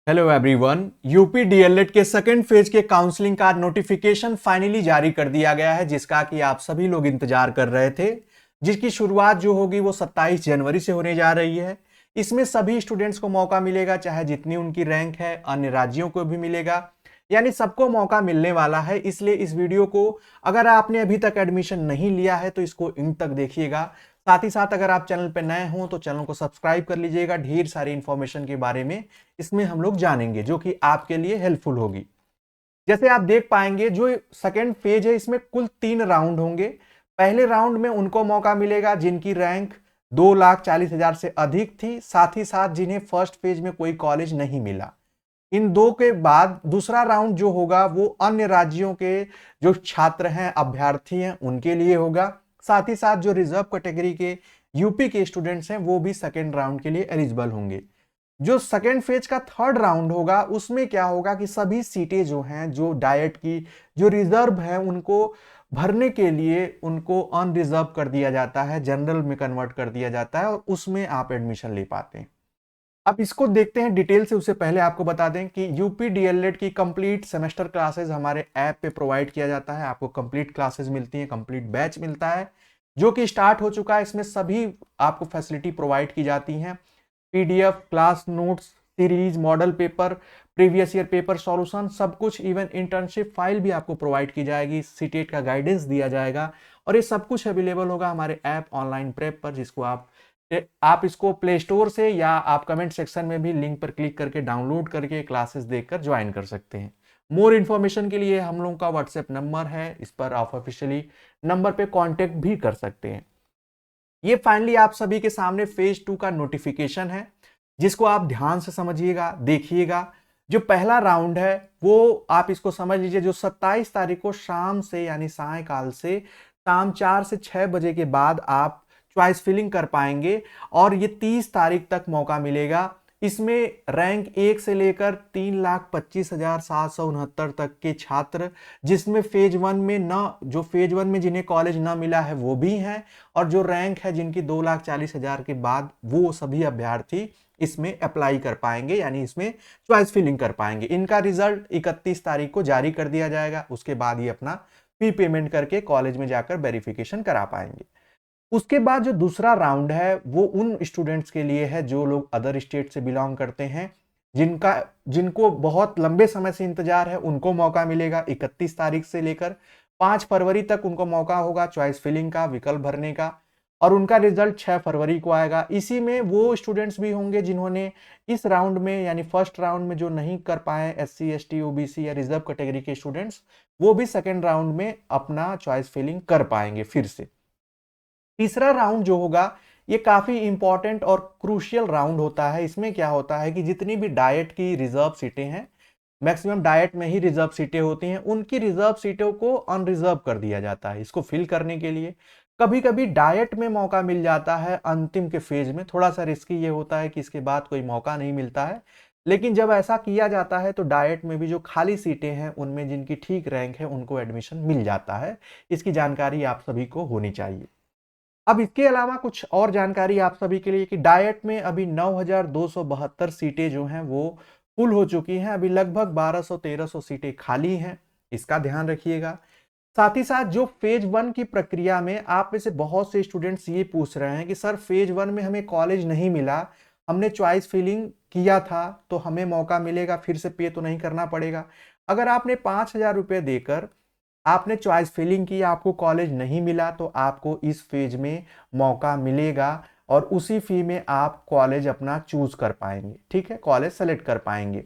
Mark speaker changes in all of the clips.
Speaker 1: Hello everyone. UP DElEd के second phase के counselling का नोटिफिकेशन फाइनली जारी कर दिया गया है, जिसका कि आप सभी लोग इंतजार कर रहे थे। जिसकी शुरुआत जो होगी वो 27 जनवरी से होने जा रही है। इसमें सभी स्टूडेंट्स को मौका मिलेगा, चाहे जितनी उनकी रैंक है, अन्य राज्यों को भी मिलेगा, यानी सबको मौका मिलने वाला है। इसलिए इस वीडियो को अगर आपने अभी तक एडमिशन नहीं लिया है तो इसको इन तक देखिएगा। साथ ही साथ अगर आप चैनल पर नए हों तो चैनल को सब्सक्राइब कर लीजिएगा। ढेर सारी इंफॉर्मेशन के बारे में इसमें हम लोग जानेंगे जो कि आपके लिए हेल्पफुल होगी। जैसे आप देख पाएंगे जो सेकेंड फेज है इसमें कुल 3 राउंड होंगे। पहले राउंड में उनको मौका मिलेगा जिनकी रैंक 2,40,000 से अधिक थी, साथ ही साथ जिन्हें फर्स्ट फेज में कोई कॉलेज नहीं मिला। इन दो के बाद दूसरा राउंड जो होगा वो अन्य राज्यों के जो छात्र हैं, अभ्यर्थी हैं, उनके लिए होगा। साथ ही साथ जो रिजर्व कैटेगरी के यूपी के स्टूडेंट्स हैं वो भी सेकेंड राउंड के लिए एलिजिबल होंगे। जो सेकेंड फेज का थर्ड राउंड होगा उसमें क्या होगा कि सभी सीटें जो हैं, जो डाइट की जो रिजर्व है, उनको भरने के लिए उनको अनरिजर्व कर दिया जाता है, जनरल में कन्वर्ट कर दिया जाता है और उसमें आप एडमिशन ले पाते हैं। अब इसको देखते हैं डिटेल से। उससे पहले आपको बता दें कि यूपी डीएलएड की कंप्लीट सेमेस्टर क्लासेस हमारे ऐप पे प्रोवाइड किया जाता है। आपको कंप्लीट क्लासेस मिलती हैं, कंप्लीट बैच मिलता है जो कि स्टार्ट हो चुका है। इसमें सभी आपको फैसिलिटी प्रोवाइड की जाती हैं। PDF, class notes, series, model paper, previous year paper solution, सब कुछ। इवन इंटर्नशिप फाइल भी आपको प्रोवाइड की जाएगी, सीटेट का गाइडेंस दिया जाएगा और ये सब कुछ अवेलेबल होगा हमारे ऐप ऑनलाइन प्रेप पर, जिसको आप इसको प्ले स्टोर से या आप कमेंट सेक्शन में भी लिंक पर क्लिक करके डाउनलोड करके क्लासेस देखकर ज्वाइन कर सकते हैं। मोर इन्फॉर्मेशन के लिए हम लोगों का व्हाट्सएप नंबर है, इस पर आप ऑफिशियली नंबर पे कांटेक्ट भी कर सकते हैं। ये फाइनली आप सभी के सामने फेज 2 का नोटिफिकेशन है, जिसको आप ध्यान से समझिएगा, देखिएगा। जो पहला राउंड है वो आप इसको समझ लीजिए, जो 27 तारीख को शाम से यानी सायकाल से शाम 4 से 6 बजे के बाद आप चॉइस फिलिंग कर पाएंगे और ये 30 तारीख तक मौका मिलेगा। इसमें रैंक 1 से लेकर 3,25,769 तक के छात्र, जिसमें फेज 1 में जो फेज 1 में जिन्हें कॉलेज ना मिला है वो भी हैं, और जो रैंक है जिनकी 2,40,000 के बाद, वो सभी अभ्यर्थी इसमें अप्लाई कर पाएंगे, यानी इसमें चॉइस फिलिंग कर पाएंगे। इनका रिजल्ट 31 तारीख को जारी कर दिया जाएगा। उसके बाद ही अपना फी पेमेंट करके कॉलेज में जाकर वेरिफिकेशन करा पाएंगे। उसके बाद जो दूसरा राउंड है वो उन स्टूडेंट्स के लिए है जो लोग अदर स्टेट से बिलोंग करते हैं, जिनको बहुत लंबे समय से इंतजार है। उनको मौका मिलेगा 31 तारीख से लेकर 5 फरवरी तक उनको मौका होगा चॉइस फिलिंग का, विकल्प भरने का, और उनका रिजल्ट 6 फरवरी को आएगा। इसी में वो स्टूडेंट्स भी होंगे जिन्होंने इस राउंड में यानी फर्स्ट राउंड में जो नहीं कर पाए, SC ST OBC या रिजर्व कैटेगरी के स्टूडेंट्स, वो भी सेकेंड राउंड में अपना चॉइस फिलिंग कर पाएंगे फिर से। तीसरा राउंड जो होगा ये काफी इंपॉर्टेंट और क्रूशियल राउंड होता है। इसमें क्या होता है कि जितनी भी डाइट की रिजर्व सीटें हैं, मैक्सिमम डाइट में ही रिजर्व सीटें होती हैं, उनकी रिजर्व सीटों को अनरिजर्व कर दिया जाता है इसको फिल करने के लिए। कभी कभी डाइट में मौका मिल जाता है अंतिम के फेज में, थोड़ा सा रिस्की ये होता है कि इसके बाद कोई मौका नहीं मिलता है। लेकिन जब ऐसा किया जाता है तो डाइट में भी जो खाली सीटें हैं उनमें जिनकी ठीक रैंक है उनको एडमिशन मिल जाता है। इसकी जानकारी आप सभी को होनी चाहिए। अब इसके अलावा कुछ और जानकारी आप सभी के लिए कि डाइट में अभी 9,272 सीटें जो हैं वो फुल हो चुकी हैं। अभी लगभग 1,200-1,300 सीटें खाली हैं, इसका ध्यान रखिएगा। साथ ही साथ जो फेज 1 की प्रक्रिया में आप में से बहुत से स्टूडेंट्स ये पूछ रहे हैं कि सर फेज 1 में हमें कॉलेज नहीं मिला, हमने चॉइस फिलिंग किया था तो हमें मौका मिलेगा, फिर से पे तो नहीं करना पड़ेगा। अगर आपने 5,000 रुपये देकर आपने चॉइस फिलिंग की, आपको कॉलेज नहीं मिला, तो आपको इस फेज में मौका मिलेगा और उसी फी में आप कॉलेज अपना चूज कर पाएंगे। ठीक है, कॉलेज सेलेक्ट कर पाएंगे।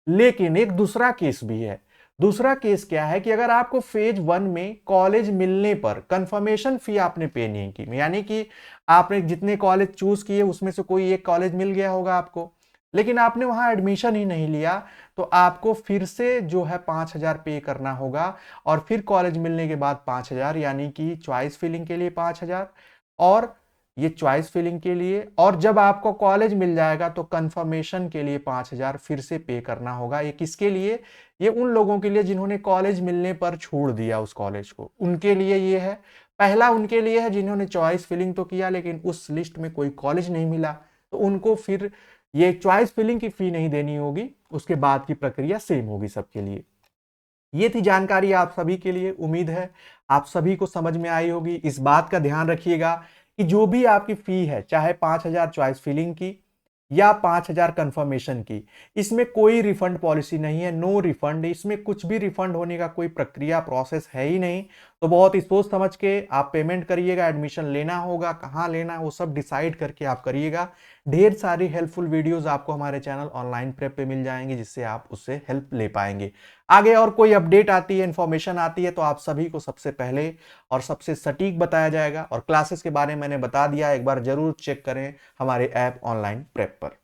Speaker 1: लेकिन एक दूसरा केस भी है। दूसरा केस क्या है कि अगर आपको फेज 1 में कॉलेज मिलने पर कंफर्मेशन फी आपने पे नहीं की, यानी कि आपने जितने कॉलेज चूज किए उसमें से कोई एक कॉलेज मिल गया होगा आपको, लेकिन आपने वहां एडमिशन ही नहीं लिया, तो आपको फिर से जो है 5,000 पे करना होगा और फिर कॉलेज मिलने के बाद 5,000, यानी कि चॉइस फिलिंग के लिए 5,000 और ये चॉइस फिलिंग के लिए, और जब आपको कॉलेज मिल जाएगा तो कंफर्मेशन के लिए 5,000 फिर से पे करना होगा। ये किसके लिए? ये उन लोगों के लिए जिन्होंने कॉलेज मिलने पर छोड़ दिया उस कॉलेज को, उनके लिए ये है। पहला उनके लिए है जिन्होंने चॉइस फिलिंग तो किया लेकिन उस लिस्ट में कोई कॉलेज नहीं मिला, तो उनको फिर ये चॉइस फिलिंग की फी नहीं देनी होगी, उसके बाद की प्रक्रिया सेम होगी सबके लिए। ये थी जानकारी आप सभी के लिए, उम्मीद है आप सभी को समझ में आई होगी। इस बात का ध्यान रखिएगा कि जो भी आपकी फी है, चाहे 5,000 चॉइस फिलिंग की या 5,000 कंफर्मेशन की, इसमें कोई रिफंड पॉलिसी नहीं है, नो रिफंड। इसमें कुछ भी रिफंड होने का कोई प्रक्रिया प्रोसेस है ही नहीं। तो बहुत ही सोच समझ के आप पेमेंट करिएगा। एडमिशन लेना होगा, कहाँ लेना है वो सब डिसाइड करके आप करिएगा। ढेर सारी हेल्पफुल वीडियोस आपको हमारे चैनल ऑनलाइन प्रेप पे मिल जाएंगे, जिससे आप उससे हेल्प ले पाएंगे। आगे और कोई अपडेट आती है, इंफॉर्मेशन आती है, तो आप सभी को सबसे पहले और सबसे सटीक बताया जाएगा। और क्लासेस के बारे में मैंने बता दिया, एक बार जरूर चेक करें हमारे ऐप ऑनलाइन प्रेप पर।